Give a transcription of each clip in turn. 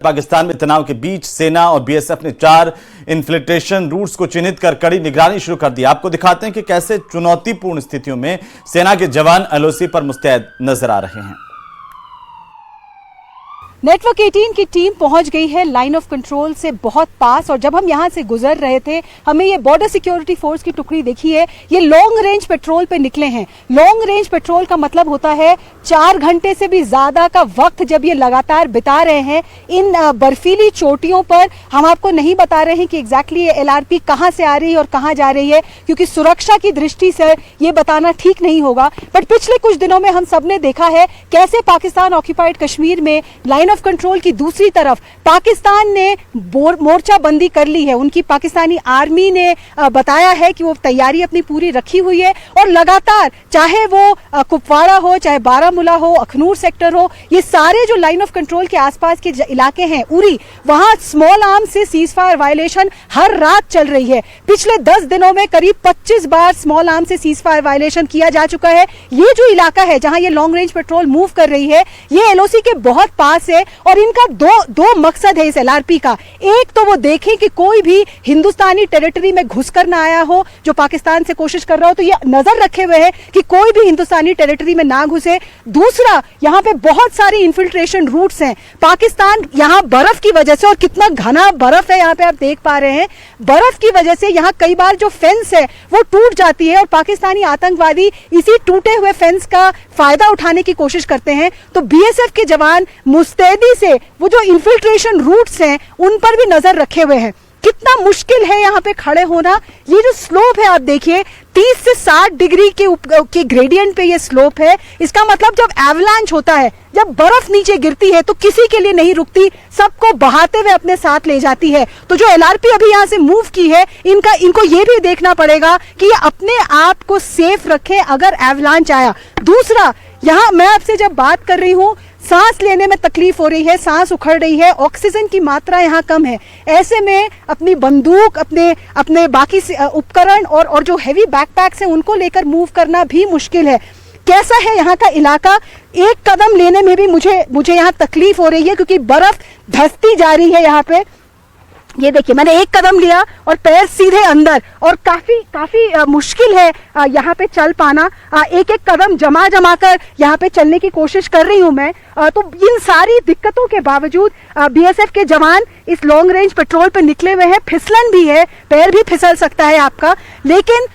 पाकिस्तान में तनाव के बीच सेना और बीएसएफ ने 4 इन्फिल्ट्रेशन रूट्स को चिन्हित कर कड़ी निगरानी शुरू कर दी। आपको दिखाते हैं कि कैसे चुनौतीपूर्ण स्थितियों में सेना के जवान एलओसी पर मुस्तैद नजर आ रहे हैं। नेटवर्क 18 की टीम पहुंच गई है लाइन ऑफ कंट्रोल से बहुत पास, और जब हम यहां से गुजर रहे थे हमें ये बॉर्डर सिक्योरिटी फोर्स की टुकड़ी देखी है। ये लॉन्ग रेंज पेट्रोल पे निकले हैं। लॉन्ग रेंज पेट्रोल का मतलब होता है 4 घंटे से भी ज्यादा का वक्त जब ये लगातार बिता रहे हैं इन बर्फीली चोटियों पर। हम आपको नहीं बता रहे हैं कि एग्जैक्टली ये एलआरपी कहां से आ रही है और कहां जा रही है, क्योंकि सुरक्षा की दृष्टि से ये बताना ठीक नहीं होगा। बट पिछले कुछ दिनों में हम सबने देखा है कैसे पाकिस्तान ऑक्यूपाइड कश्मीर में लाइन ऑफ कंट्रोल की दूसरी तरफ पाकिस्तान ने मोर्चाबंदी कर ली है। उनकी पाकिस्तानी आर्मी ने बताया है कि वो तैयारी अपनी पूरी रखी हुई है और लगातार, चाहे वो कुपवाड़ा हो, चाहे बारामूला हो, अखनूर सेक्टर हो, ये सारे जो लाइन ऑफ कंट्रोल के आसपास के इलाके हैं, उरी, वहां स्मॉल आर्म्स से सीजफायर वायलेशन हर रात चल रही है। पिछले 10 दिनों में करीब 25 बार स्मॉल आर्म से सीजफायर वायलेशन किया जा चुका है। ये जो इलाका है जहां ये लॉन्ग रेंज पेट्रोल मूव कर रही है, ये एलओसी के बहुत पास है और इनका दो मकसद है इस एलआरपी का। एक तो वो देखें कि कोई भी हिंदुस्तानी टेरिटरी में घुसकर ना आया हो जो पाकिस्तान से कोशिश कर रहा हो, तो ये नजर रखे हुए है कि कोई भी हिंदुस्तानी टेरिटरी में ना घुसे। दूसरा, यहाँ पे बहुत सारे इन्फिल्ट्रेशन रूट्स हैं। पाकिस्तान यहाँ बर्फ की वजह से, और कितना घना बर्फ है यहाँ पे आप देख पा रहे हैं, बर्फ की वजह से यहाँ कई बार जो फेंस है वो टूट जाती है और पाकिस्तानी आतंकवादी इसी टूटे हुए फेंस का फायदा उठाने की कोशिश करते हैं। तो बीएसएफ के जवान मुस्तैदी से वो जो इन्फिल्ट्रेशन रूट्स हैं उन पर भी नजर रखे हुए हैं। कितना मुश्किल है यहाँ पे खड़े होना। ये जो स्लोप है आप देखिए, 30 से 60 डिग्री के ग्रेडियंट पे ये स्लोप है। इसका मतलब जब एवलांच होता है, जब बर्फ नीचे गिरती है तो किसी के लिए नहीं रुकती, सबको बहाते हुए अपने साथ ले जाती है। तो जो एलआरपी अभी यहाँ से मूव की है, इनको ये भी देखना पड़ेगा कि ये अपने आप को सेफ रखे अगर एवलांच आया। दूसरा, यहाँ मैं आपसे जब बात कर रही हूँ, सांस लेने में तकलीफ हो रही है, सांस उखड़ रही है, ऑक्सीजन की मात्रा यहाँ कम है। ऐसे में अपनी बंदूक, अपने बाकी उपकरण और जो हैवी बैकपैक्स हैं उनको लेकर मूव करना भी मुश्किल है। कैसा है यहाँ का इलाका, एक कदम लेने में भी मुझे यहाँ तकलीफ हो रही है क्योंकि बर्फ धंसती जा रही है यहाँ पे। ये देखिए, मैंने एक कदम लिया और पैर सीधे अंदर, और काफी मुश्किल है यहाँ पे चल पाना। एक कदम जमा कर यहाँ पे चलने की कोशिश कर रही हूँ मैं। तो इन सारी दिक्कतों के बावजूद बीएसएफ के जवान इस लॉन्ग रेंज पेट्रोल पे निकले हुए हैं। फिसलन भी है, पैर भी फिसल सकता है आपका, लेकिन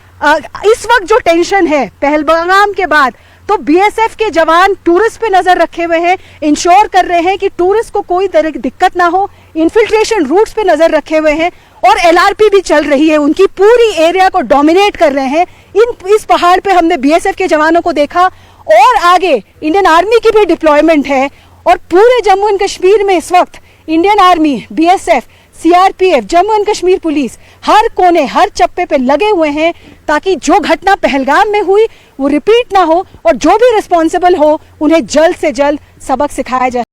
इस वक्त जो टेंशन है पहलगाम के बाद, तो बीएसएफ के जवान टूरिस्ट पे नजर रखे हुए हैं, इंश्योर कर रहे हैं कि टूरिस्ट को कोई तरह की दिक्कत ना हो। इन्फिल्ट्रेशन रूट्स पे नजर रखे हुए हैं और एलआरपी भी चल रही है, उनकी पूरी एरिया को डोमिनेट कर रहे हैं। इस पहाड़ पे हमने बीएसएफ के जवानों को देखा, और आगे इंडियन आर्मी की भी डिप्लॉयमेंट है। और पूरे जम्मू एंड कश्मीर में इस वक्त Indian army, BSF, CRPF, Jammu and Kashmir police हर कोने, हर चप्पे पे लगे हुए हैं ताकि जो घटना पहलगाम में हुई वो रिपीट ना हो, और जो भी रिस्पॉन्सिबल हो उन्हें जल्द से जल्द सबक सिखाया जाए।